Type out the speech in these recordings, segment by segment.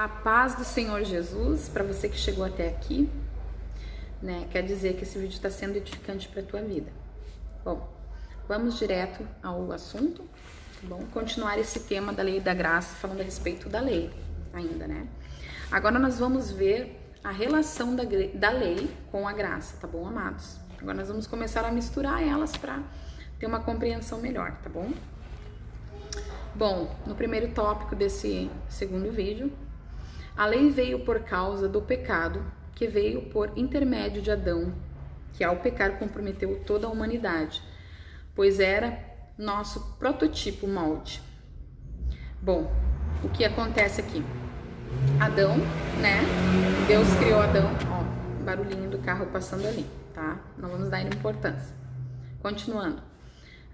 A paz do Senhor Jesus, para você que chegou até aqui, né? Quer dizer que esse vídeo está sendo edificante para a tua vida. Bom, vamos direto ao assunto, tá bom? Continuar esse tema da lei da graça, falando a respeito da lei ainda, né? Agora nós vamos ver a relação da lei com a graça, tá bom, amados? Agora nós vamos começar a misturar elas para ter uma compreensão melhor, tá bom? Bom, no primeiro tópico desse segundo vídeo, a lei veio por causa do pecado, que veio por intermédio de Adão, que ao pecar comprometeu toda a humanidade, pois era nosso prototipo molde. Bom, o que acontece aqui? Adão, né? Deus criou Adão, ó, barulhinho do carro passando ali, tá? Não vamos dar importância. Continuando,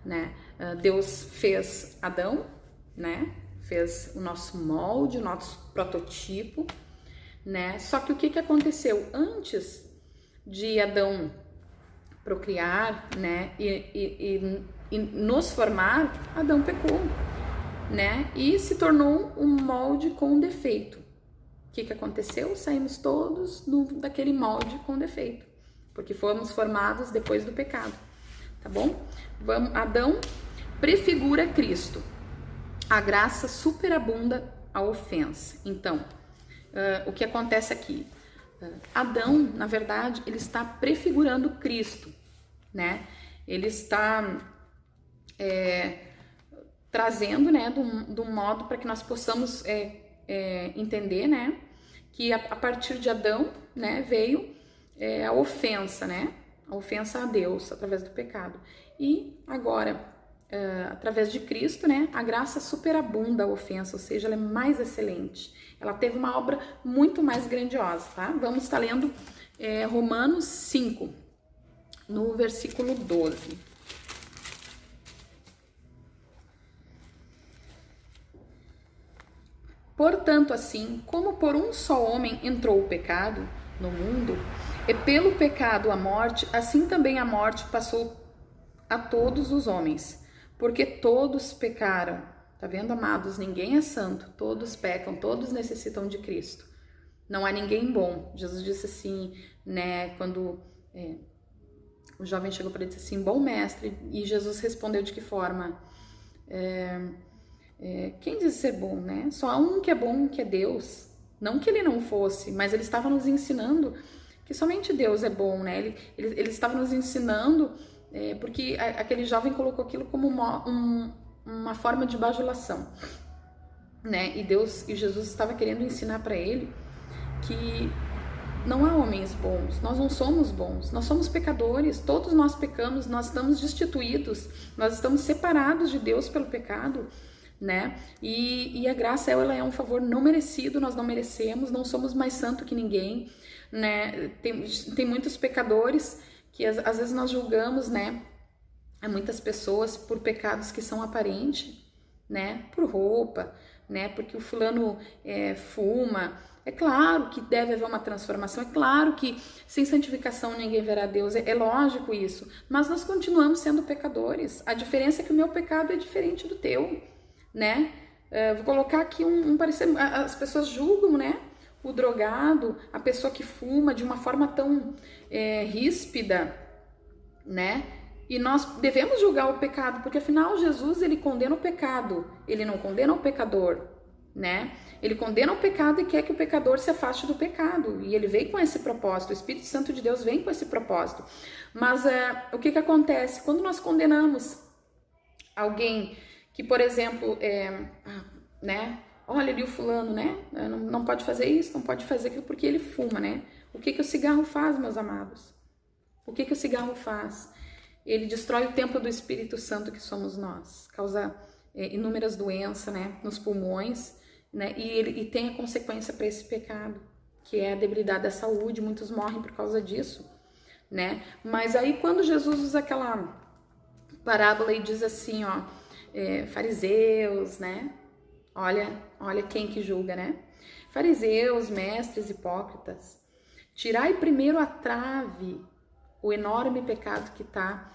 né? Deus fez Adão, né? Fez o nosso molde, o nosso prototipo, né? Só que o que aconteceu? Antes de Adão procriar, né? E nos formar, Adão pecou, né? E se tornou um molde com defeito. O que aconteceu? Saímos todos daquele molde com defeito, porque fomos formados depois do pecado, tá bom? Adão prefigura Cristo. A graça superabunda a ofensa. Então, o que acontece aqui? Adão, na verdade, ele está prefigurando Cristo, né? Ele está trazendo, né, de um modo para que nós possamos entender, né, que a partir de Adão, né, veio a ofensa, né? A ofensa a Deus através do pecado. E agora, através de Cristo, né, a graça superabunda a ofensa, ou seja, ela é mais excelente. Ela teve uma obra muito mais grandiosa, tá? Vamos estar lendo Romanos 5, no versículo 12. Portanto, assim, como por um só homem entrou o pecado no mundo, e pelo pecado a morte, assim também a morte passou a todos os homens, porque todos pecaram. Tá vendo, amados? Ninguém é santo, todos pecam, todos necessitam de Cristo. Não há ninguém bom. Jesus disse assim, né, quando o jovem chegou para ele e disse assim, bom mestre, e Jesus respondeu de que forma? Quem diz ser bom, né? Só há um que é bom, que é Deus. Não que ele não fosse, mas ele estava nos ensinando que somente Deus é bom, né? Ele estava nos ensinando, porque aquele jovem colocou aquilo como uma forma de bajulação, né? E Deus e Jesus estava querendo ensinar para ele que não há homens bons, nós não somos bons, nós somos pecadores, todos nós pecamos, nós estamos destituídos, nós estamos separados de Deus pelo pecado, né? E a graça, ela é um favor não merecido, nós não merecemos, não somos mais santos que ninguém, né? Tem muitos pecadores que às vezes nós julgamos, né? Há muitas pessoas por pecados que são aparentes, né? Por roupa, né? Porque o fulano fuma. É claro que deve haver uma transformação, é claro que sem santificação ninguém verá Deus, é lógico isso. Mas nós continuamos sendo pecadores. A diferença é que o meu pecado é diferente do teu, né? Vou colocar aqui um parecer. As pessoas julgam, né? O drogado, a pessoa que fuma de uma forma tão ríspida, né? E nós devemos julgar o pecado, porque afinal Jesus, ele condena o pecado, ele não condena o pecador, né? Ele condena o pecado e quer que o pecador se afaste do pecado, e ele veio com esse propósito, o Espírito Santo de Deus vem com esse propósito. Mas o que acontece? Quando nós condenamos alguém que, por exemplo, né? Olha ali o fulano, né? Não pode fazer isso, não pode fazer aquilo porque ele fuma, né? O que o cigarro faz, meus amados? O que o cigarro faz? Ele destrói o templo do Espírito Santo que somos nós, causa inúmeras doenças, né, nos pulmões, né, e tem a consequência para esse pecado, que é a debilidade da saúde, muitos morrem por causa disso, né? Mas aí quando Jesus usa aquela parábola e diz assim, ó, fariseus, né? Olha quem que julga, né? Fariseus, mestres, hipócritas, tirai primeiro a trave, o enorme pecado que está.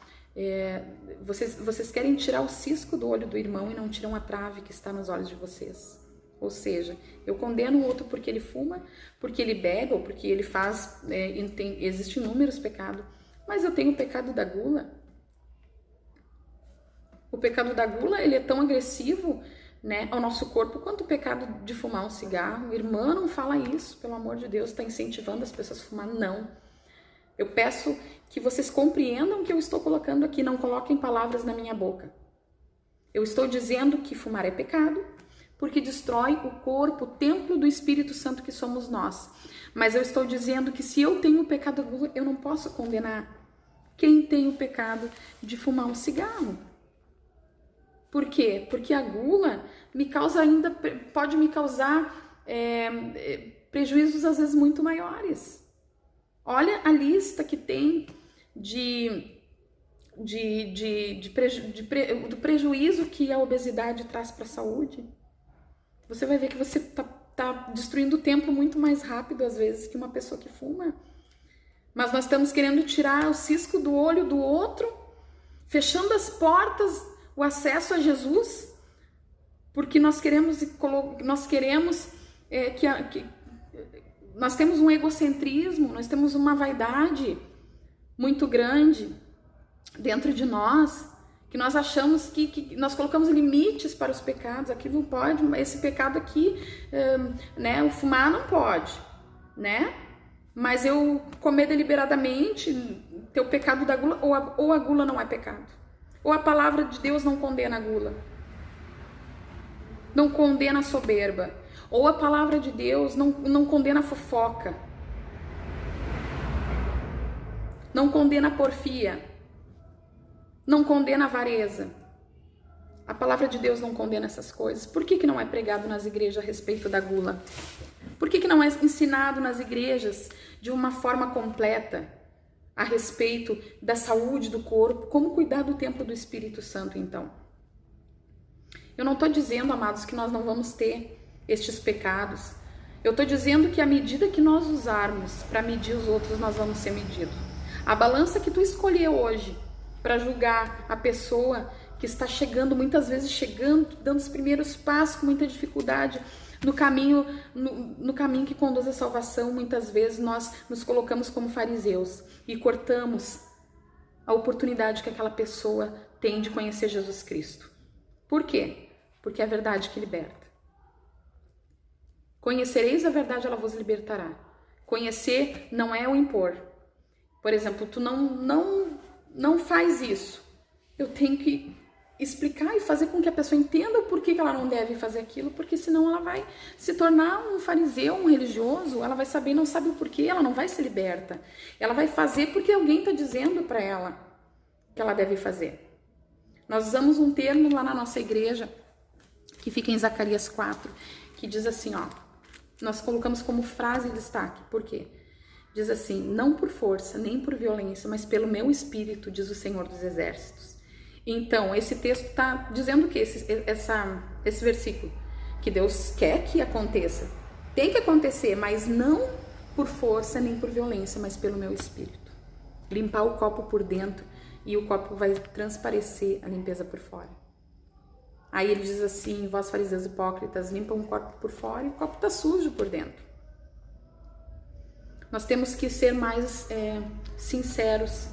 Vocês querem tirar o cisco do olho do irmão e não tiram a trave que está nos olhos de vocês. Ou seja, eu condeno o outro porque ele fuma, porque ele bebe ou porque ele faz, existem inúmeros pecados, mas eu tenho o pecado da gula. O pecado da gula, ele é tão agressivo, né, ao nosso corpo quanto o pecado de fumar um cigarro. Irmã, não fala isso, pelo amor de Deus, está incentivando as pessoas a fumar. Não. Eu peço que vocês compreendam o que eu estou colocando aqui, não coloquem palavras na minha boca. Eu estou dizendo que fumar é pecado, porque destrói o corpo, o templo do Espírito Santo que somos nós. Mas eu estou dizendo que se eu tenho o pecado da gula, eu não posso condenar quem tem o pecado de fumar um cigarro. Por quê? Porque a gula me causa ainda, pode me causar prejuízos às vezes muito maiores. Olha a lista que tem do prejuízo que a obesidade traz para a saúde. Você vai ver que você tá destruindo o tempo muito mais rápido, às vezes, que uma pessoa que fuma. Mas nós estamos querendo tirar o cisco do olho do outro, fechando as portas, o acesso a Jesus, porque nós temos um egocentrismo, nós temos uma vaidade muito grande dentro de nós, que nós achamos que nós colocamos limites para os pecados. Aqui não pode, esse pecado aqui, né, o fumar não pode, né? Mas eu comer deliberadamente, ter o pecado da gula, ou a gula não é pecado. Ou a palavra de Deus não condena a gula, não condena a soberba. Ou a palavra de Deus não condena a fofoca, não condena a porfia, não condena a avareza. A palavra de Deus não condena essas coisas. Por que não é pregado nas igrejas a respeito da gula? Por que não é ensinado nas igrejas de uma forma completa a respeito da saúde do corpo? Como cuidar do templo do Espírito Santo, então? Eu não estou dizendo, amados, que nós não vamos ter estes pecados. Eu estou dizendo que à medida que nós usarmos para medir os outros, nós vamos ser medidos. A balança que tu escolheu hoje para julgar a pessoa que está chegando, muitas vezes chegando, dando os primeiros passos com muita dificuldade no caminho que conduz à salvação, muitas vezes nós nos colocamos como fariseus e cortamos a oportunidade que aquela pessoa tem de conhecer Jesus Cristo. Por quê? Porque é a verdade que liberta. Conhecereis a verdade, ela vos libertará. Conhecer não é o impor. Por exemplo, tu não faz isso. Eu tenho que explicar e fazer com que a pessoa entenda o porquê que ela não deve fazer aquilo, porque senão ela vai se tornar um fariseu, um religioso, ela vai saber e não sabe o porquê, ela não vai ser liberta. Ela vai fazer porque alguém está dizendo para ela que ela deve fazer. Nós usamos um termo lá na nossa igreja, que fica em Zacarias 4, que diz assim, ó, nós colocamos como frase de destaque, por quê? Diz assim, não por força, nem por violência, mas pelo meu espírito, diz o Senhor dos Exércitos. Então, esse texto está dizendo que esse versículo, que Deus quer que aconteça, tem que acontecer, mas não por força nem por violência, mas pelo meu espírito. Limpar o copo por dentro e o copo vai transparecer a limpeza por fora. Aí ele diz assim, vós fariseus hipócritas, limpam o copo por fora e o copo está sujo por dentro. Nós temos que ser mais sinceros,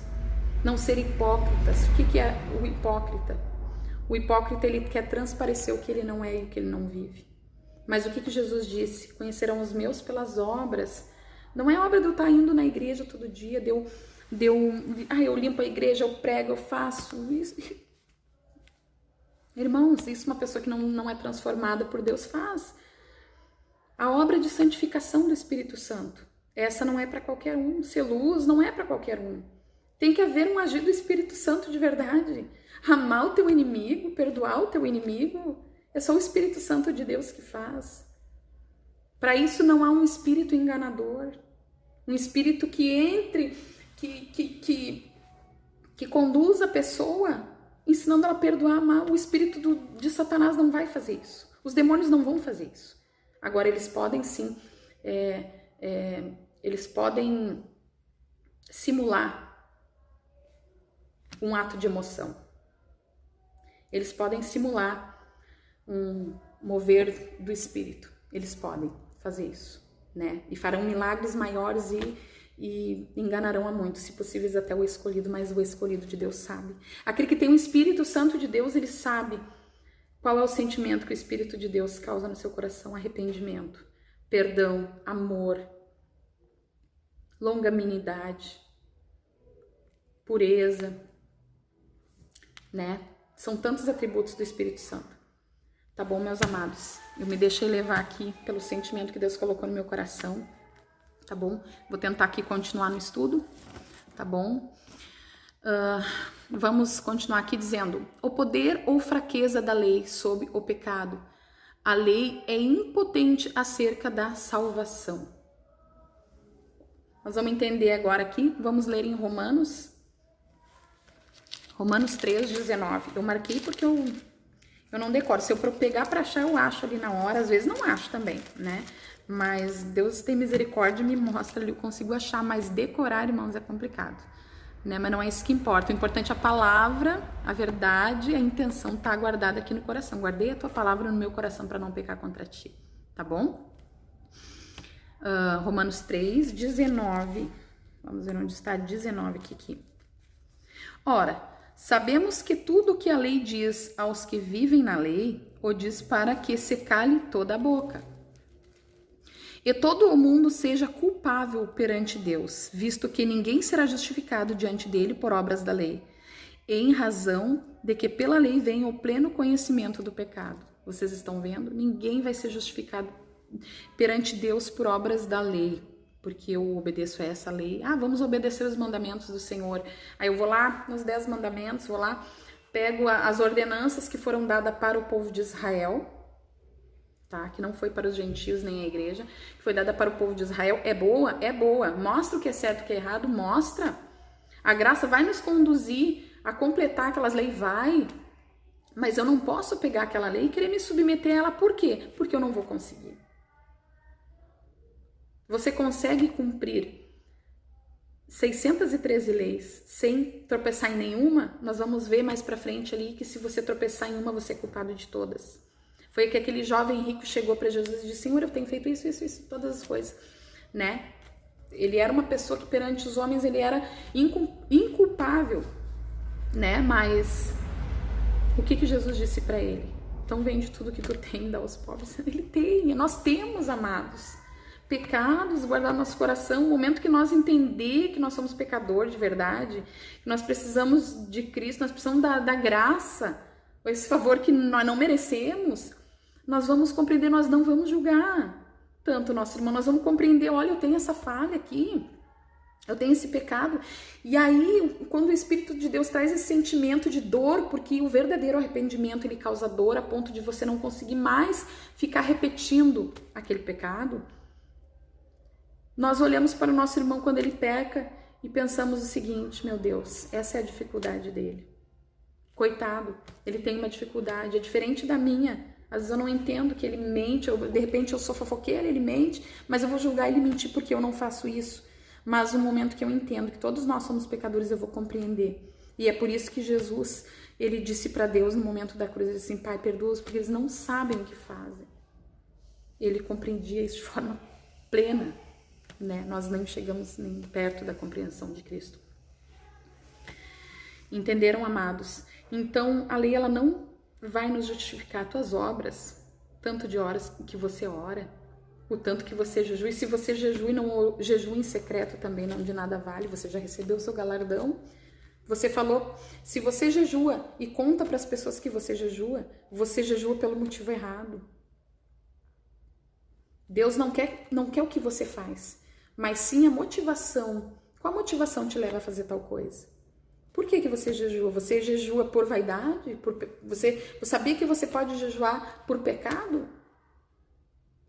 não ser hipócritas. O que é o hipócrita? O hipócrita, ele quer transparecer o que ele não é e o que ele não vive. Mas o que Jesus disse? Conhecerão os meus pelas obras. Não é obra de eu estar indo na igreja todo dia, eu limpo a igreja, eu prego, eu faço isso. Irmãos, isso uma pessoa que não é transformada por Deus faz. A obra de santificação do Espírito Santo. Essa não é para qualquer um. Ser luz não é para qualquer um. Tem que haver um agir do Espírito Santo de verdade. Amar o teu inimigo, perdoar o teu inimigo, é só o Espírito Santo de Deus que faz. Para isso não há um espírito enganador, um espírito que entre, que conduz a pessoa, ensinando ela a perdoar, amar. O espírito de Satanás não vai fazer isso. Os demônios não vão fazer isso. Agora eles podem sim, eles podem simular um ato de emoção. Eles podem simular um mover do Espírito. Eles podem fazer isso, né? E farão milagres maiores e enganarão a muitos, se possíveis até o escolhido, mas o escolhido de Deus sabe. Aquele que tem o Espírito Santo de Deus, ele sabe qual é o sentimento que o Espírito de Deus causa no seu coração: arrependimento, perdão, amor, longanimidade, pureza, né? São tantos atributos do Espírito Santo. Tá bom, meus amados? Eu me deixei levar aqui pelo sentimento que Deus colocou no meu coração, tá bom? Vou tentar aqui continuar no estudo, tá bom? Vamos continuar aqui dizendo: o poder ou fraqueza da lei sobre o pecado. A lei é impotente acerca da salvação. Nós vamos entender agora aqui, vamos ler em Romanos 3:19. Eu marquei porque eu não decoro. Se eu pegar para achar, eu acho ali na hora. Às vezes não acho também, né? Mas Deus tem misericórdia e me mostra ali, eu consigo achar. Mas decorar, irmãos, é complicado, né? Mas não é isso que importa. O importante é a palavra, a verdade, a intenção tá guardada aqui no coração. Guardei a tua palavra no meu coração para não pecar contra ti, tá bom? Romanos 3:19. Vamos ver onde está 19 aqui. Ora, sabemos que tudo o que a lei diz aos que vivem na lei, o diz para que se cale toda a boca. E todo o mundo seja culpável perante Deus, visto que ninguém será justificado diante dele por obras da lei, em razão de que pela lei vem o pleno conhecimento do pecado. Vocês estão vendo? Ninguém vai ser justificado perante Deus por obras da lei, porque eu obedeço a essa lei. Vamos obedecer os mandamentos do Senhor. Aí eu vou lá nos 10 mandamentos, vou lá, pego as ordenanças que foram dadas para o povo de Israel, tá? Que não foi para os gentios nem a igreja, que foi dada para o povo de Israel. É boa? É boa. Mostra o que é certo e o que é errado? Mostra. A graça vai nos conduzir a completar aquelas leis? Vai. Mas eu não posso pegar aquela lei e querer me submeter a ela. Por quê? Porque eu não vou conseguir. Você consegue cumprir 613 leis sem tropeçar em nenhuma? Nós vamos ver mais pra frente ali que se você tropeçar em uma, você é culpado de todas. Foi que aquele jovem rico chegou para Jesus e disse: Senhor, eu tenho feito isso, todas as coisas, né? Ele era uma pessoa que perante os homens ele era inculpável, né? Mas o que Jesus disse para ele? Então vende tudo que tu tem e dá aos pobres. Ele tem, nós temos, amados, pecados guardados no nosso coração. O momento que nós entender que nós somos pecadores de verdade, que nós precisamos de Cristo, nós precisamos da graça, esse favor que nós não merecemos, nós vamos compreender, nós não vamos julgar tanto o nosso irmão, nós vamos compreender: olha, eu tenho essa falha aqui, eu tenho esse pecado. E aí, quando o Espírito de Deus traz esse sentimento de dor, porque o verdadeiro arrependimento, ele causa dor a ponto de você não conseguir mais ficar repetindo aquele pecado, nós olhamos para o nosso irmão quando ele peca e pensamos o seguinte: meu Deus, essa é a dificuldade dele. Coitado, ele tem uma dificuldade, é diferente da minha. Às vezes eu não entendo que ele mente, de repente eu sou fofoqueira, ele mente, mas eu vou julgar ele mentir porque eu não faço isso. Mas no momento que eu entendo que todos nós somos pecadores, eu vou compreender. E é por isso que Jesus, ele disse para Deus no momento da cruz, ele disse assim: Pai, perdoa-os porque eles não sabem o que fazem. Ele compreendia isso de forma plena, né? Nós nem chegamos nem perto da compreensão de Cristo. Entenderam, amados? Então, a lei, ela não vai nos justificar tuas obras, tanto de horas que você ora, o tanto que você jejua. E se você jejua e não jejua em secreto também, não de nada vale, você já recebeu o seu galardão. Você falou, se você jejua e conta para as pessoas que você jejua pelo motivo errado. Deus não quer o que você faz, mas sim a motivação. Qual motivação te leva a fazer tal coisa? Por que você jejua? Você jejua por vaidade? Você sabia que você pode jejuar por pecado?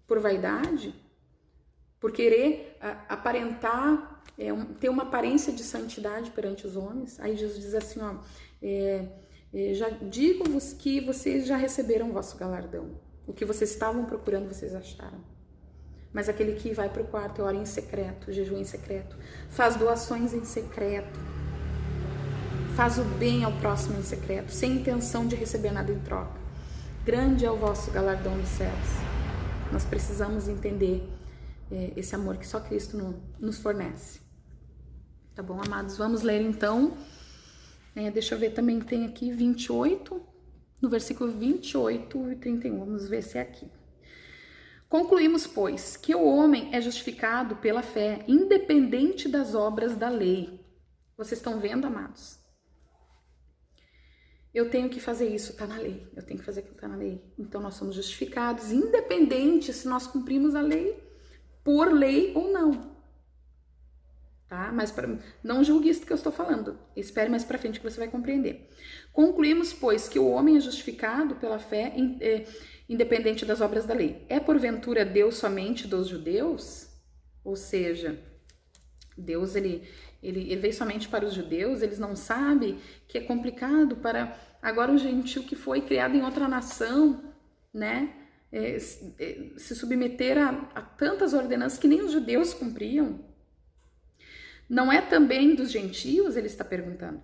Por vaidade? Por querer aparentar, ter uma aparência de santidade perante os homens? Aí Jesus diz assim, ó, já digo-vos que vocês já receberam o vosso galardão. O que vocês estavam procurando, vocês acharam. Mas aquele que vai para o quarto, ora em secreto, jejua em secreto, faz doações em secreto, faz o bem ao próximo em secreto, sem intenção de receber nada em troca. grande é o vosso galardão dos céus. Nós precisamos entender esse amor que só Cristo nos fornece. Tá bom, amados? Vamos ler então. Deixa eu ver, também tem aqui 28, no versículo 28 e 31. Vamos ver se é aqui. Concluímos, pois, que o homem é justificado pela fé, independente das obras da lei. Vocês estão vendo, amados? Eu tenho que fazer isso, tá na lei. Eu tenho que fazer aquilo, tá na lei. Então, nós somos justificados, independente se nós cumprimos a lei, por lei ou não. Tá? Mas não julgue isso que eu estou falando. Espere mais pra frente que você vai compreender. Concluímos, pois, que o homem é justificado pela fé, independente das obras da lei. É porventura Deus somente dos judeus? Ou seja, Deus ele veio somente para os judeus, eles não sabem que é complicado para agora o gentil que foi criado em outra nação, né? Se submeter a tantas ordenanças que nem os judeus cumpriam. Não é também dos gentios? Ele está perguntando.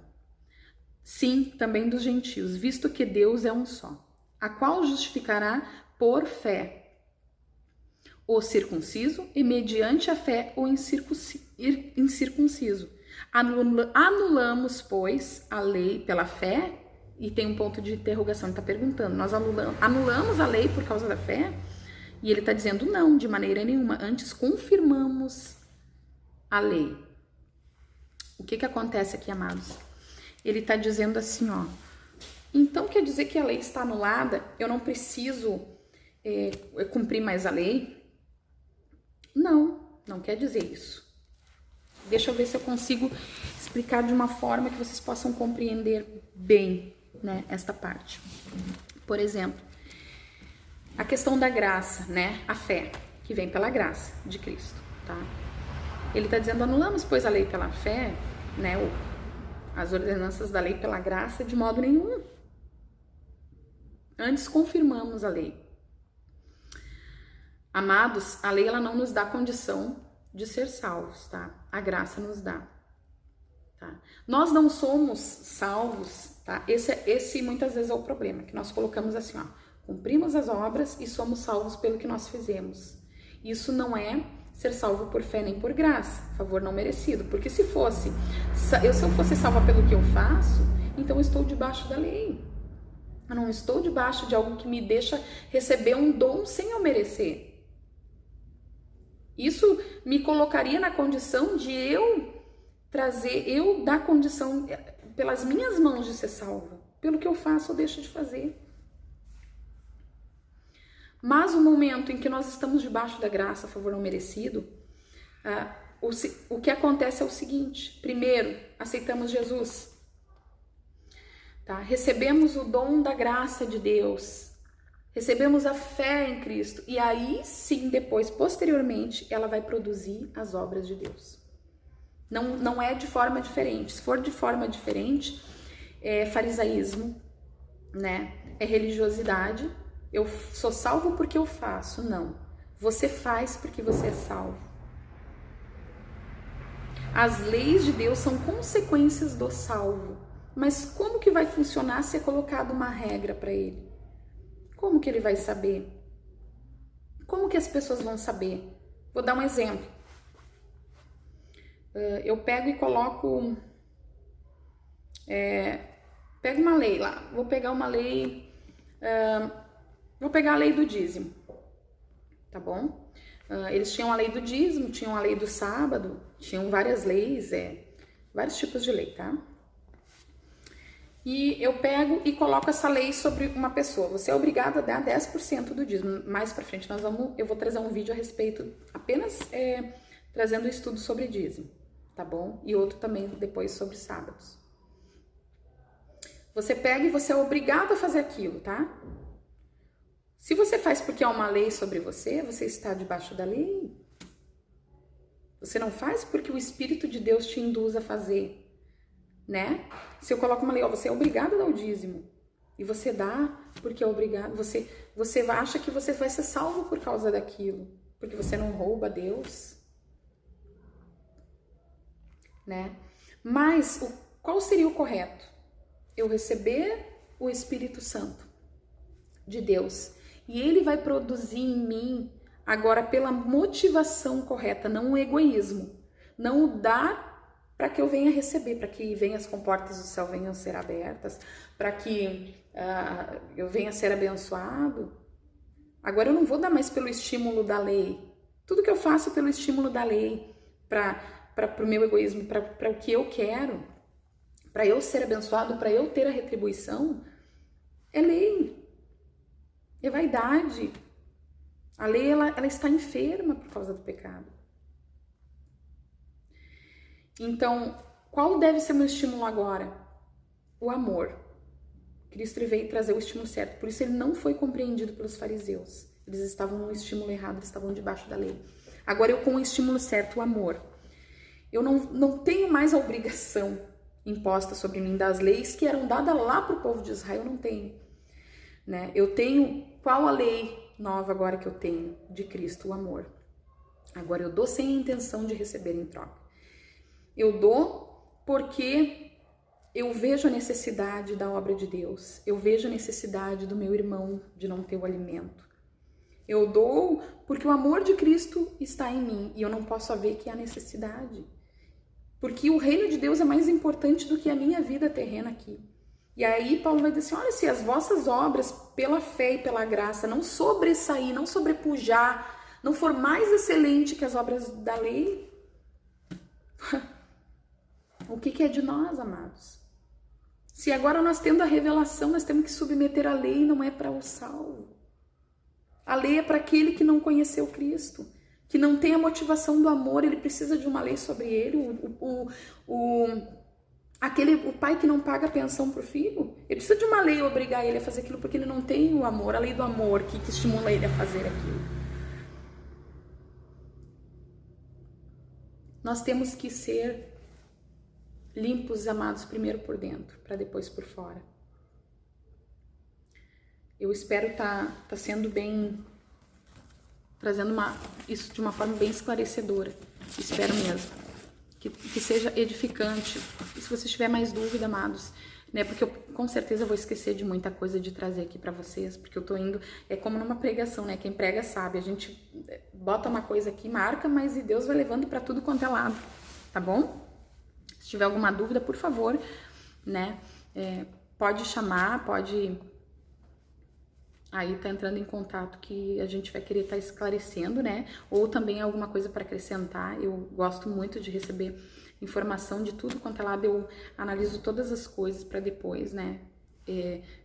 Sim, também dos gentios, visto que Deus é um só, a qual justificará por fé o circunciso e mediante a fé o incircunciso. Anulamos, pois, a lei pela fé? E tem um ponto de interrogação, ele está perguntando. Nós anulamos a lei por causa da fé? E ele está dizendo não, de maneira nenhuma. Antes confirmamos a lei. O que acontece aqui, amados? Ele está dizendo assim, ó. Então quer dizer que a lei está anulada? Eu não preciso cumprir mais a lei? Não quer dizer isso. Deixa eu ver se eu consigo explicar de uma forma que vocês possam compreender bem, né, esta parte. Por exemplo, a questão da graça, né, a fé, que vem pela graça de Cristo, tá? Ele está dizendo, anulamos, pois, a lei pela fé, né, as ordenanças da lei pela graça, de modo nenhum. Antes confirmamos a lei. Amados, a lei ela não nos dá condição de ser salvos, tá? A graça nos dá, tá? Nós não somos salvos, tá? Esse muitas vezes é o problema, que nós colocamos assim, ó, cumprimos as obras e somos salvos pelo que nós fizemos. Isso não é ser salvo por fé nem por graça, favor não merecido, porque se eu fosse salva pelo que eu faço, então eu estou debaixo da lei. Eu não estou debaixo de algo que me deixa receber um dom sem eu merecer. Isso me colocaria na condição de eu dar condição pelas minhas mãos de ser salva. Pelo que eu faço, eu deixo de fazer. Mas o momento em que nós estamos debaixo da graça, favor não merecido, o que acontece é o seguinte. Primeiro, aceitamos Jesus. Tá? Recebemos o dom da graça de Deus. Recebemos a fé em Cristo. E aí sim, depois, posteriormente, ela vai produzir as obras de Deus. Não é de forma diferente. Se for de forma diferente, é farisaísmo, né? É religiosidade. Eu sou salvo porque eu faço. Não. Você faz porque você é salvo. As leis de Deus são consequências do salvo. Mas como que vai funcionar se é colocado uma regra para ele? Como que ele vai saber? Como que as pessoas vão saber? Vou dar um exemplo. Eu pego e coloco... pego uma lei lá. Vou pegar uma lei... vou pegar a lei do dízimo. Tá bom? Eles tinham a lei do dízimo, tinham a lei do sábado, tinham várias leis, vários tipos de lei, tá? E eu pego e coloco essa lei sobre uma pessoa. Você é obrigado a dar 10% do dízimo. Mais pra frente eu vou trazer um vídeo a respeito, apenas trazendo um estudo sobre dízimo, tá bom? E outro também depois sobre sábados. Você pega e você é obrigado a fazer aquilo, tá? Se você faz porque é uma lei sobre você, você está debaixo da lei. Você não faz porque o Espírito de Deus te induz a fazer. Né? Se eu coloco uma lei, você é obrigado a dar o dízimo e você dá porque é obrigado, você acha que você vai ser salvo por causa daquilo, porque você não rouba Deus, né? Mas qual seria o correto? Eu receber o Espírito Santo, de Deus. E Ele vai produzir em mim agora pela motivação correta, não o egoísmo. Não o dar para que eu venha receber, para que venha as comportas do céu venham ser abertas, para que eu venha ser abençoado. Agora eu não vou dar mais pelo estímulo da lei. Tudo que eu faço pelo estímulo da lei, para o meu egoísmo, para o que eu quero, para eu ser abençoado, para eu ter a retribuição, é lei, é vaidade. A lei ela está enferma por causa do pecado. Então, qual deve ser o meu estímulo agora? O amor. Cristo veio trazer o estímulo certo, por isso ele não foi compreendido pelos fariseus. Eles estavam no estímulo errado, eles estavam debaixo da lei. Agora eu com o estímulo certo, o amor. Eu não tenho mais a obrigação imposta sobre mim das leis que eram dadas lá para o povo de Israel, eu não tenho. Né? Eu tenho, qual a lei nova agora que eu tenho? De Cristo, o amor. Agora eu dou sem a intenção de receber em troca. Eu dou porque eu vejo a necessidade da obra de Deus. Eu vejo a necessidade do meu irmão de não ter o alimento. Eu dou porque o amor de Cristo está em mim e eu não posso ver que há necessidade. Porque o reino de Deus é mais importante do que a minha vida terrena aqui. E aí Paulo vai dizer assim, olha, se as vossas obras pela fé e pela graça não sobressair, não sobrepujar, não for mais excelente que as obras da lei, o que é de nós, amados? Se agora nós tendo a revelação, nós temos que submeter a lei, não é para o salvo. A lei é para aquele que não conheceu Cristo, que não tem a motivação do amor, ele precisa de uma lei sobre ele. O pai que não paga pensão para o filho, ele precisa de uma lei obrigar ele a fazer aquilo, porque ele não tem o amor, a lei do amor que estimula ele a fazer aquilo. Nós temos que ser limpos, amados, primeiro por dentro, para depois por fora. Eu espero tá sendo bem, trazendo isso de uma forma bem esclarecedora. Espero mesmo que seja edificante. E se você tiver mais dúvida, amados, né? Porque eu com certeza vou esquecer de muita coisa de trazer aqui para vocês, porque eu tô indo, é como numa pregação, né? Quem prega sabe, a gente bota uma coisa aqui, marca, mas e Deus vai levando para tudo quanto é lado, tá bom? Se tiver alguma dúvida, por favor, né? Pode chamar, pode aí tá entrando em contato que a gente vai querer estar esclarecendo, né? Ou também alguma coisa para acrescentar. Eu gosto muito de receber informação de tudo quanto é lado. Eu analiso todas as coisas para depois, né?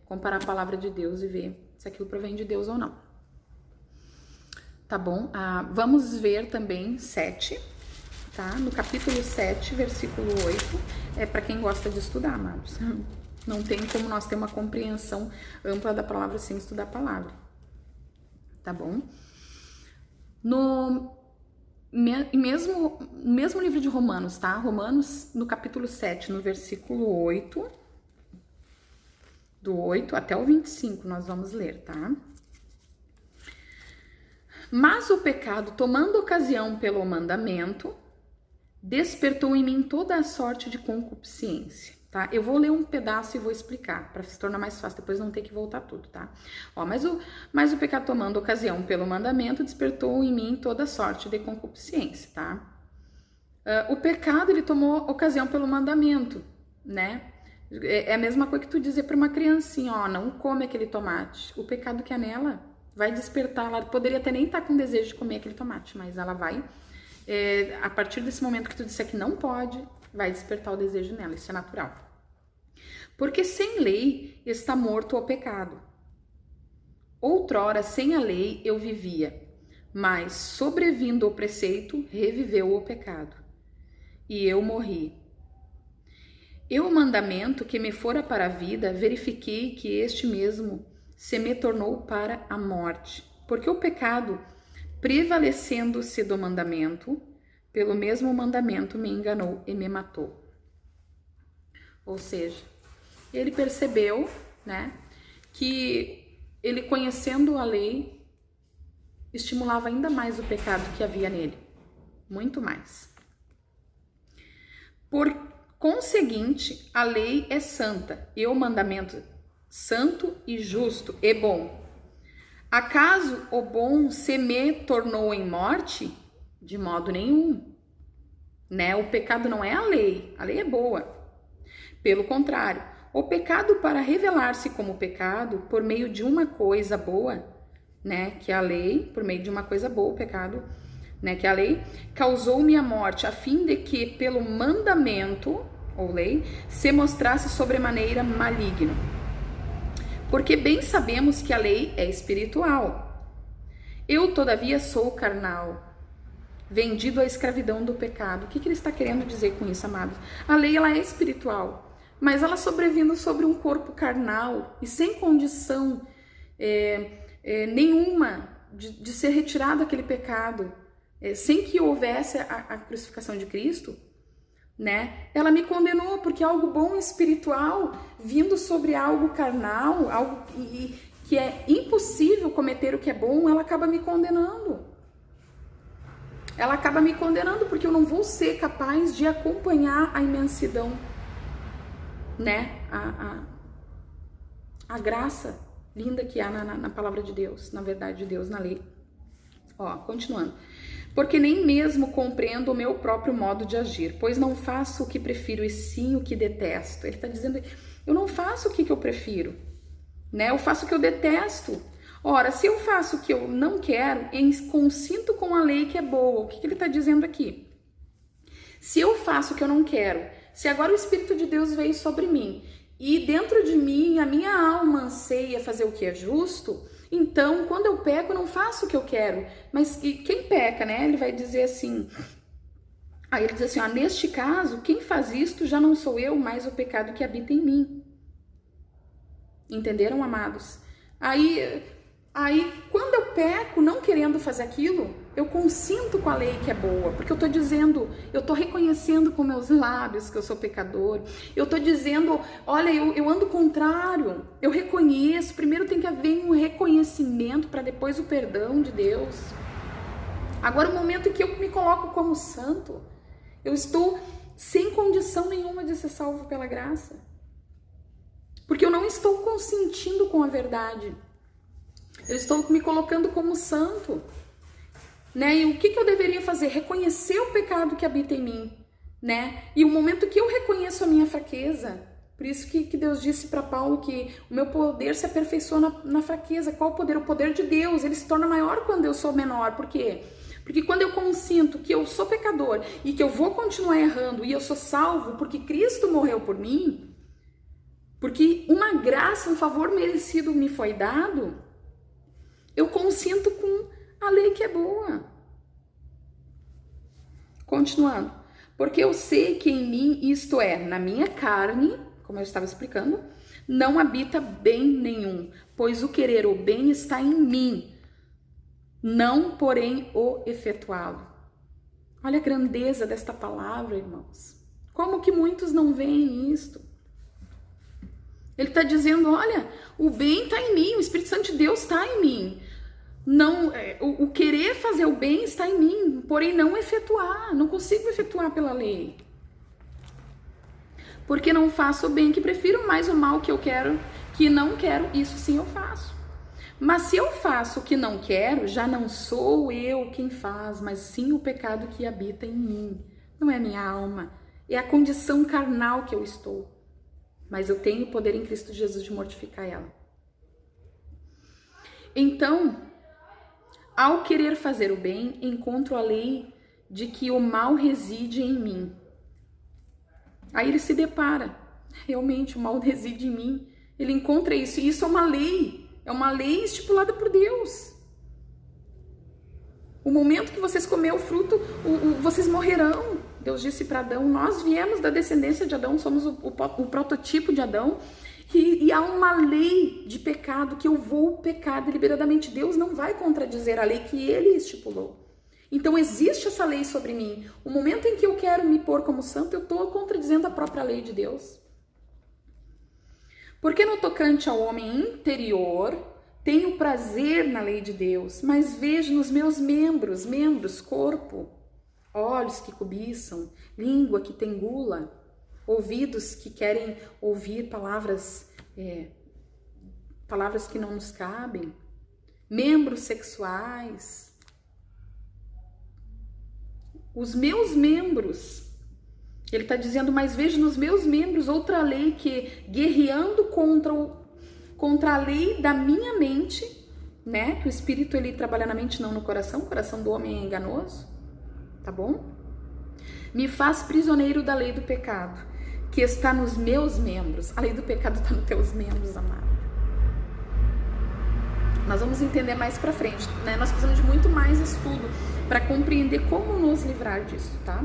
Comparar a palavra de Deus e ver se aquilo provém de Deus ou não. Tá bom? Vamos ver também 7, tá? No capítulo 7, versículo 8. Para quem gosta de estudar, amados. Não tem como nós ter uma compreensão ampla da palavra sem estudar a palavra. Tá bom? No mesmo livro de Romanos, tá? Romanos, no capítulo 7, no versículo 8, do 8 até o 25, nós vamos ler, tá? Mas o pecado, tomando ocasião pelo mandamento, despertou em mim toda a sorte de concupiscência. Tá? Eu vou ler um pedaço e vou explicar, para se tornar mais fácil, depois não ter que voltar tudo, tá? Ó, mas o pecado tomando ocasião pelo mandamento despertou em mim toda sorte de concupiscência, tá? O pecado, ele tomou ocasião pelo mandamento, né? É a mesma coisa que tu dizer para uma criancinha, ó, não come aquele tomate. O pecado que é nela vai despertar, ela poderia até nem estar com desejo de comer aquele tomate, mas ela vai, a partir desse momento que tu disser que não pode, vai despertar o desejo nela, isso é natural. Porque sem lei está morto o pecado. Outrora, sem a lei, eu vivia, mas sobrevindo o preceito, reviveu o pecado. E eu morri. Eu, o mandamento que me fora para a vida, verifiquei que este mesmo se me tornou para a morte. Porque o pecado, prevalecendo-se do mandamento, pelo mesmo mandamento me enganou e me matou. Ou seja, ele percebeu, né, que ele conhecendo a lei, estimulava ainda mais o pecado que havia nele. Muito mais. Por conseguinte, a lei é santa e o mandamento santo e justo e bom. Acaso o bom se me tornou em morte? De modo nenhum, né? O pecado não é a lei é boa. Pelo contrário, o pecado, para revelar-se como pecado por meio de uma coisa boa, né, que é a lei, por meio de uma coisa boa, o pecado, né, que é a lei, causou-me a morte, a fim de que pelo mandamento, ou lei, se mostrasse sobremaneira maligno. Porque bem sabemos que a lei é espiritual. Eu, todavia, sou carnal, vendido à escravidão do pecado. O que ele está querendo dizer com isso, amados? A lei, ela é espiritual, mas ela sobrevindo sobre um corpo carnal e sem condição nenhuma de ser retirado aquele pecado, sem que houvesse a crucificação de Cristo, né? Ela me condenou, porque algo bom espiritual vindo sobre algo carnal, algo que é impossível cometer o que é bom, ela acaba me condenando. Ela acaba me condenando porque eu não vou ser capaz de acompanhar a imensidão, né? A graça linda que há na palavra de Deus, na verdade de Deus, na lei. Ó, continuando. Porque nem mesmo compreendo o meu próprio modo de agir, pois não faço o que prefiro e sim o que detesto. Ele está dizendo, eu não faço o que eu prefiro, né? Eu faço o que eu detesto. Ora, se eu faço o que eu não quero, consinto com a lei que é boa. O que ele está dizendo aqui? Se eu faço o que eu não quero, se agora o Espírito de Deus veio sobre mim e dentro de mim a minha alma anseia fazer o que é justo, então quando eu peco eu não faço o que eu quero. Mas quem peca, né? Ele vai dizer assim, aí ele diz assim, ó, neste caso, quem faz isto já não sou eu, mas o pecado que habita em mim. Entenderam, amados? Aí, quando eu peco, não querendo fazer aquilo, eu consinto com a lei que é boa, porque eu tô dizendo, eu tô reconhecendo com meus lábios que eu sou pecador, eu tô dizendo, olha, eu ando contrário, eu reconheço, primeiro tem que haver um reconhecimento para depois o perdão de Deus. Agora, o momento em que eu me coloco como santo, eu estou sem condição nenhuma de ser salvo pela graça, porque eu não estou consentindo com a verdade. Eu estou me colocando como santo, né? E o que eu deveria fazer? Reconhecer o pecado que habita em mim, né? E o momento que eu reconheço a minha fraqueza, por isso que Deus disse para Paulo que o meu poder se aperfeiçoa na fraqueza. Qual o poder? O poder de Deus. Ele se torna maior quando eu sou menor. Por quê? Porque quando eu consinto que eu sou pecador e que eu vou continuar errando e eu sou salvo porque Cristo morreu por mim, porque uma graça, um favor merecido me foi dado, eu consinto com a lei que é boa. Continuando. Porque eu sei que em mim, isto é, na minha carne, como eu estava explicando, não habita bem nenhum, pois o querer o bem está em mim, não, porém, o efetuá-lo. Olha a grandeza desta palavra, irmãos. Como que muitos não veem isto? Ele está dizendo, olha, o bem está em mim, o Espírito Santo de Deus está em mim. Não, o querer fazer o bem está em mim, porém não efetuar, não consigo efetuar pela lei. Porque não faço o bem que prefiro, mas o mal que eu quero, que não quero, isso sim eu faço. Mas se eu faço o que não quero, já não sou eu quem faz, mas sim o pecado que habita em mim. Não é minha alma, é a condição carnal que eu estou. Mas eu tenho o poder em Cristo Jesus de mortificar ela. Então, ao querer fazer o bem, encontro a lei de que o mal reside em mim. Aí ele se depara, realmente o mal reside em mim. Ele encontra isso, e isso é uma lei estipulada por Deus. O momento que vocês comerem o fruto, vocês morrerão. Deus disse para Adão, nós viemos da descendência de Adão, somos o prototipo de Adão, e há uma lei de pecado, que eu vou pecar deliberadamente. Deus não vai contradizer a lei que ele estipulou. Então existe essa lei sobre mim. O momento em que eu quero me pôr como santo, eu estou contradizendo a própria lei de Deus. Porque no tocante ao homem interior, tenho prazer na lei de Deus, mas vejo nos meus membros, corpo, olhos que cobiçam, língua que tem gula, ouvidos que querem ouvir palavras que não nos cabem, membros sexuais. Os meus membros. Ele está dizendo, mas vejo nos meus membros outra lei que, guerreando contra a lei da minha mente, né? Que o espírito ele trabalha na mente, não no coração. O coração do homem é enganoso, tá bom? Me faz prisioneiro da lei do pecado, que está nos meus membros. A lei do pecado está nos teus membros, amado. Nós vamos entender mais pra frente, né? Nós precisamos de muito mais estudo para compreender como nos livrar disso, tá?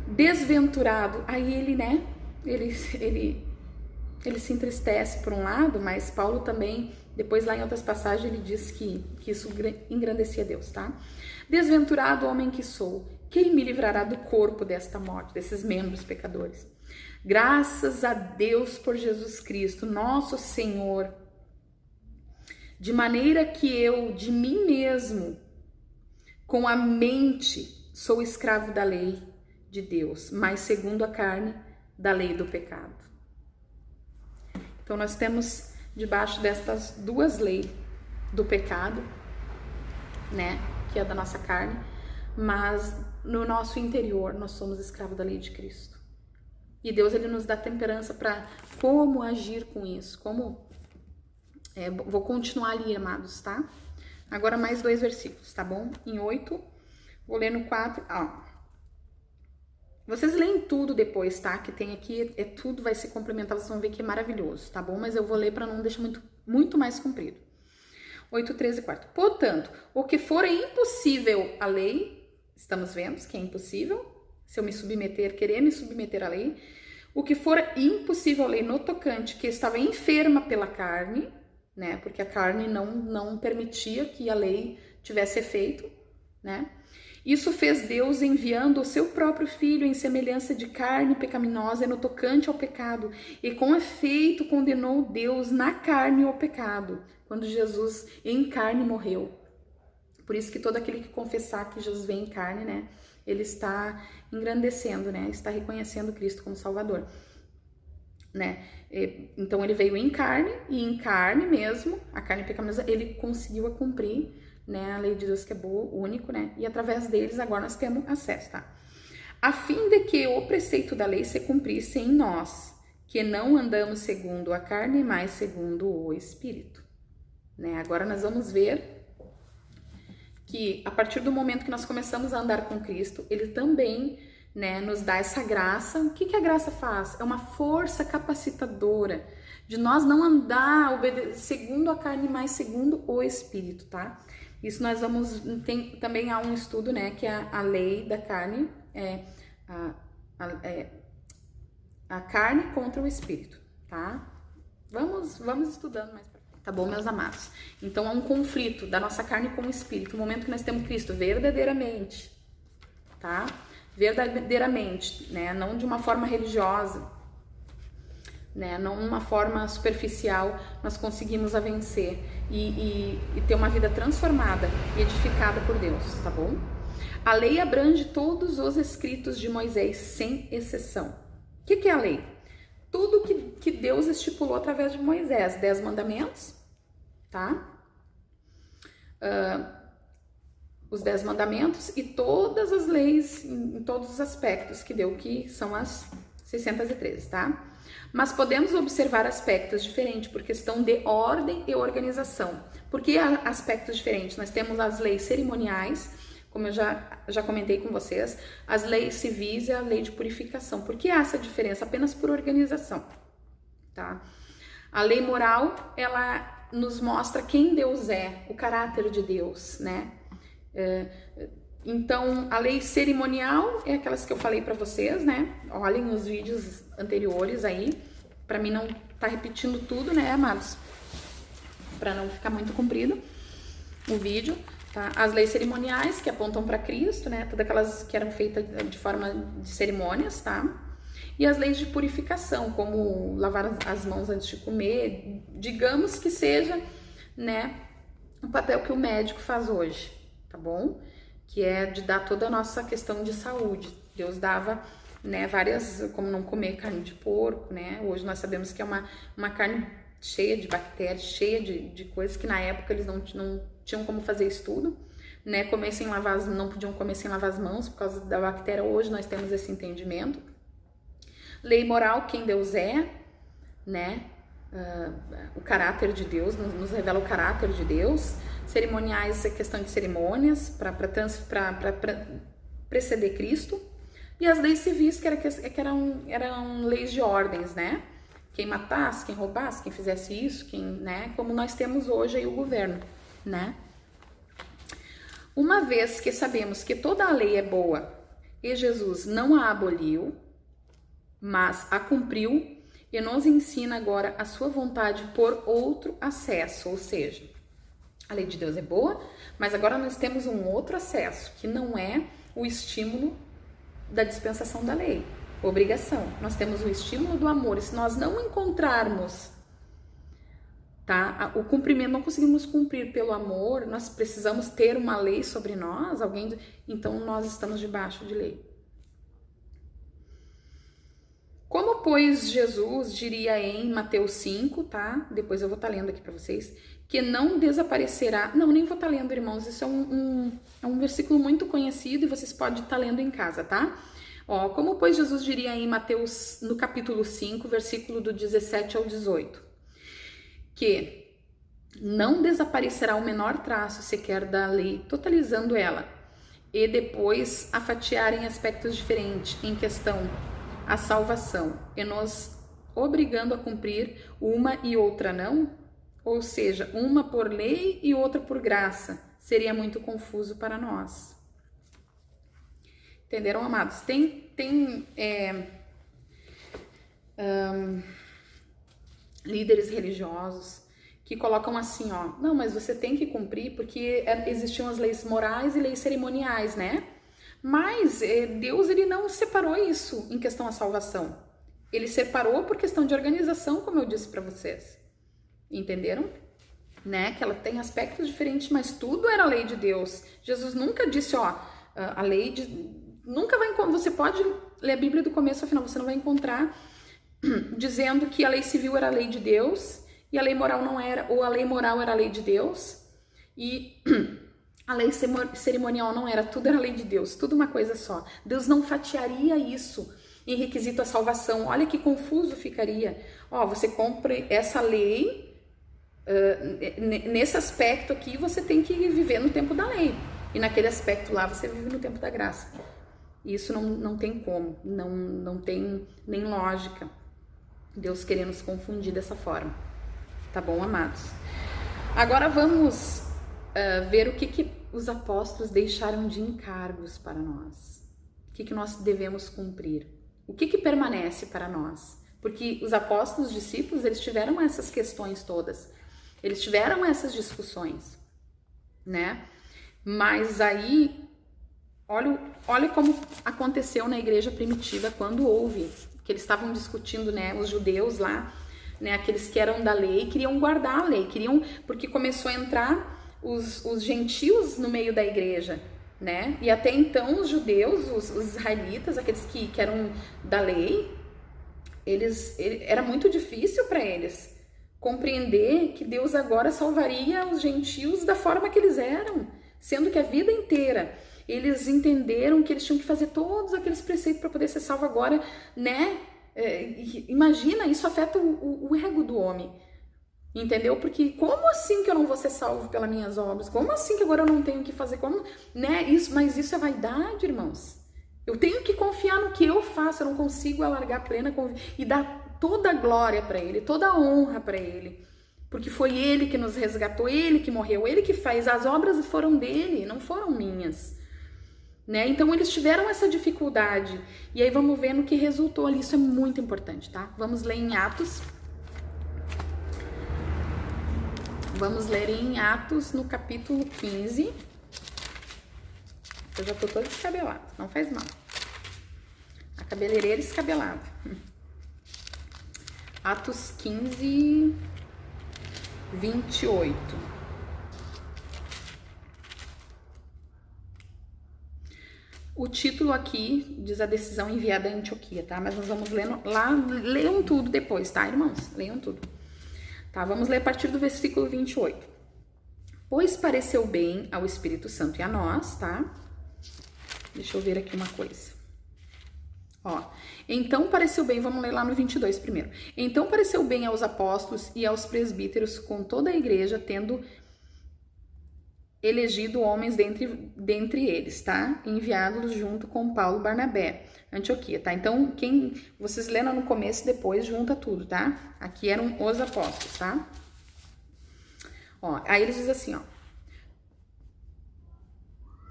Desventurado, aí ele, né? Ele se entristece por um lado, mas Paulo também, depois lá em outras passagens, ele diz que isso engrandecia Deus, tá? Desventurado homem que sou, quem me livrará do corpo desta morte, desses membros pecadores? Graças a Deus por Jesus Cristo, nosso Senhor, de maneira que eu, de mim mesmo, com a mente, sou escravo da lei de Deus, mas segundo a carne, da lei do pecado. Então nós temos debaixo destas duas leis do pecado, né, que é da nossa carne, mas no nosso interior nós somos escravos da lei de Cristo. E Deus ele nos dá temperança para como agir com isso, vou continuar ali, amados, tá? Agora mais 2 versículos, tá bom? Em 8, vou ler no 4, vocês leem tudo depois, tá? Que tem aqui, tudo vai se complementar, vocês vão ver que é maravilhoso, tá bom? Mas eu vou ler para não deixar muito mais comprido. 8, 13 e 4. Portanto, o que for impossível à lei, estamos vendo que é impossível, se eu querer me submeter à lei, o que for impossível à lei no tocante, que estava enferma pela carne, né? Porque a carne não permitia que a lei tivesse efeito, né? Isso fez Deus enviando o seu próprio Filho em semelhança de carne pecaminosa no tocante ao pecado, e com efeito condenou Deus na carne o pecado, quando Jesus em carne morreu. Por isso que todo aquele que confessar que Jesus veio em carne, né, ele está engrandecendo, né, está reconhecendo Cristo como Salvador, né? Então ele veio em carne, e em carne mesmo, a carne pecaminosa, ele conseguiu cumprir, né, a lei de Deus que é boa, único, né, e através deles agora nós temos acesso, tá? A fim de que o preceito da lei se cumprisse em nós, que não andamos segundo a carne, mas segundo o Espírito, né? Agora nós vamos ver que a partir do momento que nós começamos a andar com Cristo, ele também, né, nos dá essa graça. O que a graça faz? É uma força capacitadora de nós não andar segundo a carne, mas segundo o Espírito, tá? Isso nós vamos, também há um estudo, né, que é a lei da carne, a carne contra o Espírito, tá? Vamos estudando mais pra frente, tá bom, meus amados? Então há um conflito da nossa carne com o Espírito, no momento que nós temos Cristo verdadeiramente, tá? Verdadeiramente, né, não de uma forma religiosa, né, não uma forma superficial, nós conseguimos a vencer e ter uma vida transformada e edificada por Deus, tá bom? A lei abrange todos os escritos de Moisés, sem exceção. O que é a lei? Tudo que Deus estipulou através de Moisés, 10 mandamentos, tá? Os 10 mandamentos e todas as leis, em todos os aspectos que deu, que são as 613, tá? Mas podemos observar aspectos diferentes por questão de ordem e organização. Por que aspectos diferentes? Nós temos as leis cerimoniais, como eu já comentei com vocês, as leis civis e a lei de purificação. Por que há essa diferença? Apenas por organização, tá? A lei moral, ela nos mostra quem Deus é, o caráter de Deus, né? Então, a lei cerimonial é aquelas que eu falei para vocês, né? Olhem os vídeos anteriores aí, para mim não tá repetindo tudo, né, amados? Para não ficar muito comprido o vídeo, tá? As leis cerimoniais que apontam para Cristo, né? Todas aquelas que eram feitas de forma de cerimônias, tá? E as leis de purificação, como lavar as mãos antes de comer, digamos que seja, né, o papel que o médico faz hoje, tá bom? Que é de dar toda a nossa questão de saúde. Deus dava, né, várias, como não comer carne de porco, né? Hoje nós sabemos que é uma carne cheia de bactérias, cheia de coisas que na época eles não tinham como fazer estudo, né? Não podiam comer sem lavar as mãos por causa da bactéria. Hoje nós temos esse entendimento. Lei moral, quem Deus é, né? O caráter de Deus, nos revela o caráter de Deus. Cerimoniais é questão de cerimônias para preceder Cristo. E as leis civis que eram leis de ordens, né? Quem matasse, quem roubasse, quem fizesse isso, né? Como nós temos hoje aí o governo, né? Uma vez que sabemos que toda a lei é boa e Jesus não a aboliu, mas a cumpriu e nos ensina agora a sua vontade por outro acesso, ou seja, a lei de Deus é boa, mas agora nós temos um outro acesso, que não é o estímulo da dispensação da lei, obrigação. Nós temos o estímulo do amor, e se nós não encontrarmos, tá, o cumprimento, não conseguimos cumprir pelo amor, nós precisamos ter uma lei sobre nós, então nós estamos debaixo de lei. Como, pois, Jesus diria em Mateus 5, tá? Depois eu vou estar lendo aqui para vocês, que não desaparecerá... Não, nem vou estar lendo, irmãos, isso é um versículo muito conhecido e vocês podem estar lendo em casa, tá? Ó, como, pois, Jesus diria em Mateus, no capítulo 5, versículo do 17 ao 18, que não desaparecerá o menor traço sequer da lei, totalizando ela, e depois a fatiar em aspectos diferentes, em questão a salvação, e nos obrigando a cumprir uma e outra não, ou seja, uma por lei e outra por graça, seria muito confuso para nós. Entenderam, amados? Tem líderes religiosos que colocam assim, ó, não, mas você tem que cumprir porque existiam as leis morais e leis cerimoniais, né? Mas Deus, ele não separou isso em questão à salvação. Ele separou por questão de organização, como eu disse para vocês. Entenderam? Né? Que ela tem aspectos diferentes, mas tudo era a lei de Deus. Jesus nunca disse, ó, a lei de... Nunca vai encontrar... Você pode ler a Bíblia do começo ao final, você não vai encontrar dizendo que a lei civil era a lei de Deus e a lei moral não era, ou a lei moral era a lei de Deus e... A lei cerimonial não era, tudo era lei de Deus, tudo uma coisa só. Deus não fatiaria isso em requisito à salvação. Olha que confuso ficaria. Ó, você compra essa lei, nesse aspecto aqui você tem que viver no tempo da lei. E naquele aspecto lá você vive no tempo da graça. Isso não tem como, não tem nem lógica. Deus querer nos confundir dessa forma. Tá bom, amados? Agora vamos... ver o que os apóstolos deixaram de encargos para nós. O que nós devemos cumprir. O que permanece para nós. Porque os apóstolos, os discípulos, eles tiveram essas questões todas. Eles tiveram essas discussões, né? Mas aí, olha como aconteceu na igreja primitiva quando houve, que eles estavam discutindo, né? Os judeus lá, né? Aqueles que eram da lei, queriam guardar a lei, porque começou a entrar os gentios no meio da igreja, né? E até então os judeus, os israelitas, aqueles que eram da lei, era muito difícil para eles compreender que Deus agora salvaria os gentios da forma que eles eram, sendo que a vida inteira eles entenderam que eles tinham que fazer todos aqueles preceitos para poder ser salvo agora, né? Imagina, isso afeta o ego do homem. Entendeu? Porque como assim que eu não vou ser salvo pelas minhas obras? Como assim que agora eu não tenho que fazer? Como, né? Mas isso é vaidade, irmãos. Eu tenho que confiar no que eu faço. Eu não consigo alargar plena e dar toda a glória para Ele, toda a honra para Ele. Porque foi Ele que nos resgatou, Ele que morreu, Ele que faz. As obras foram dele, não foram minhas. Né? Então eles tiveram essa dificuldade. E aí vamos ver no que resultou ali. Isso é muito importante, tá? Vamos ler em Atos. Vamos ler em Atos, no capítulo 15. Eu já tô toda descabelada, não faz mal. A cabeleireira escabelada. Atos 15, 28. O título aqui diz a decisão enviada a Antioquia, tá? Mas nós vamos lendo lá, leiam tudo depois, tá, irmãos? Leiam tudo. Tá, vamos ler a partir do versículo 28. Pois pareceu bem ao Espírito Santo e a nós, tá? Deixa eu ver aqui uma coisa. Ó, então pareceu bem, vamos ler lá no 22 primeiro. Então pareceu bem aos apóstolos e aos presbíteros com toda a igreja, tendo elegido homens dentre eles, tá? Enviados junto com Paulo e Barnabé, Antioquia, tá? Então, quem vocês leram no começo, depois junta tudo, tá? Aqui eram os apóstolos, tá? Ó, aí eles dizem assim, ó.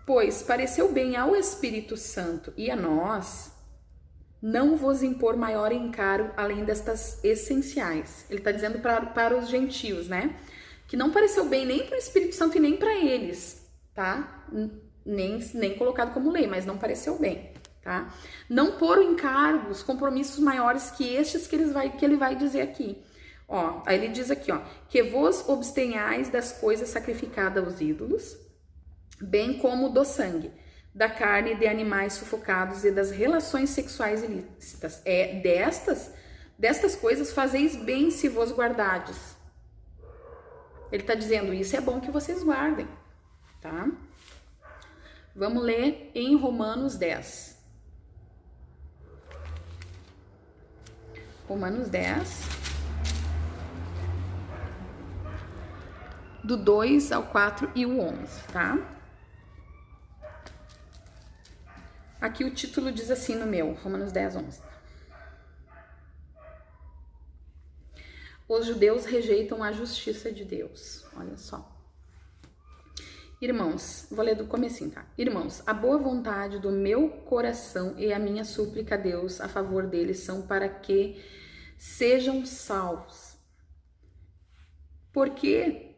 Pois pareceu bem ao Espírito Santo e a nós não vos impor maior encaro além destas essenciais. Ele tá dizendo para os gentios, né? Que não pareceu bem nem para o Espírito Santo e nem para eles, tá? Nem colocado como lei, mas não pareceu bem, tá? Não pôr encargos, compromissos maiores que estes que ele vai dizer aqui. Ó, aí ele diz aqui, ó, que vos abstenhais das coisas sacrificadas aos ídolos, bem como do sangue, da carne de animais sufocados e das relações sexuais ilícitas. Destas coisas fazeis bem se vos guardardes. Ele tá dizendo, isso é bom que vocês guardem, tá? Vamos ler em Romanos 10. Romanos 10. Do 2 ao 4 e o 11, tá? Aqui o título diz assim no meu, Romanos 10, 11. Os judeus rejeitam a justiça de Deus. Olha só. Irmãos, vou ler do comecinho, tá? Irmãos, a boa vontade do meu coração e a minha súplica a Deus a favor deles são para que sejam salvos. Porque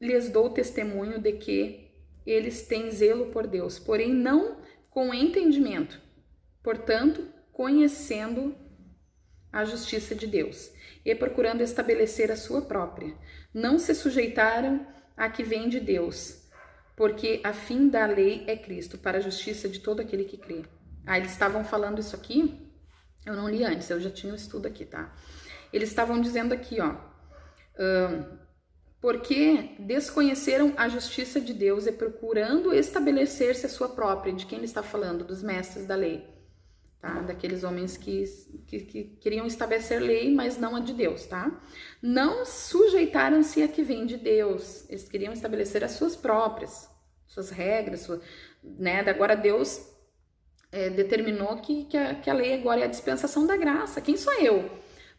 lhes dou testemunho de que eles têm zelo por Deus, porém não com entendimento. Portanto, conhecendo a justiça de Deus e procurando estabelecer a sua própria. Não se sujeitaram a que vem de Deus, porque a fim da lei é Cristo, para a justiça de todo aquele que crê. Ah, eles estavam falando isso aqui, eu não li antes, eu já tinha um estudo aqui, tá? Eles estavam dizendo aqui, ó, porque desconheceram a justiça de Deus e procurando estabelecer-se a sua própria. De quem ele está falando? Dos mestres da lei. Tá? Daqueles homens que queriam estabelecer lei, mas não a de Deus, tá? Não sujeitaram-se a que vem de Deus. Eles queriam estabelecer as suas próprias, suas regras, né? Agora Deus determinou que a lei agora é a dispensação da graça. Quem sou eu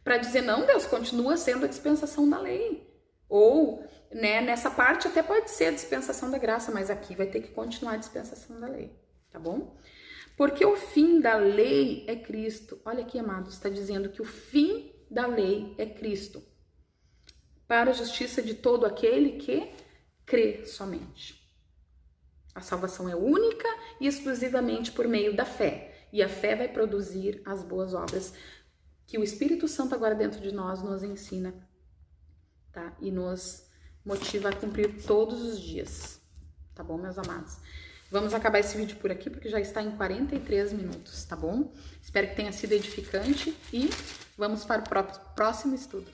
para dizer, não, Deus, continua sendo a dispensação da lei? Ou, né, nessa parte até pode ser a dispensação da graça, mas aqui vai ter que continuar a dispensação da lei, tá bom? Porque o fim da lei é Cristo. Olha aqui, amados, está dizendo que o fim da lei é Cristo, para a justiça de todo aquele que crê somente. A salvação é única e exclusivamente por meio da fé. E a fé vai produzir as boas obras que o Espírito Santo agora dentro de nós nos ensina, tá? E nos motiva a cumprir todos os dias. Tá bom, meus amados? Vamos acabar esse vídeo por aqui, porque já está em 43 minutos, tá bom? Espero que tenha sido edificante e vamos para o próximo estudo.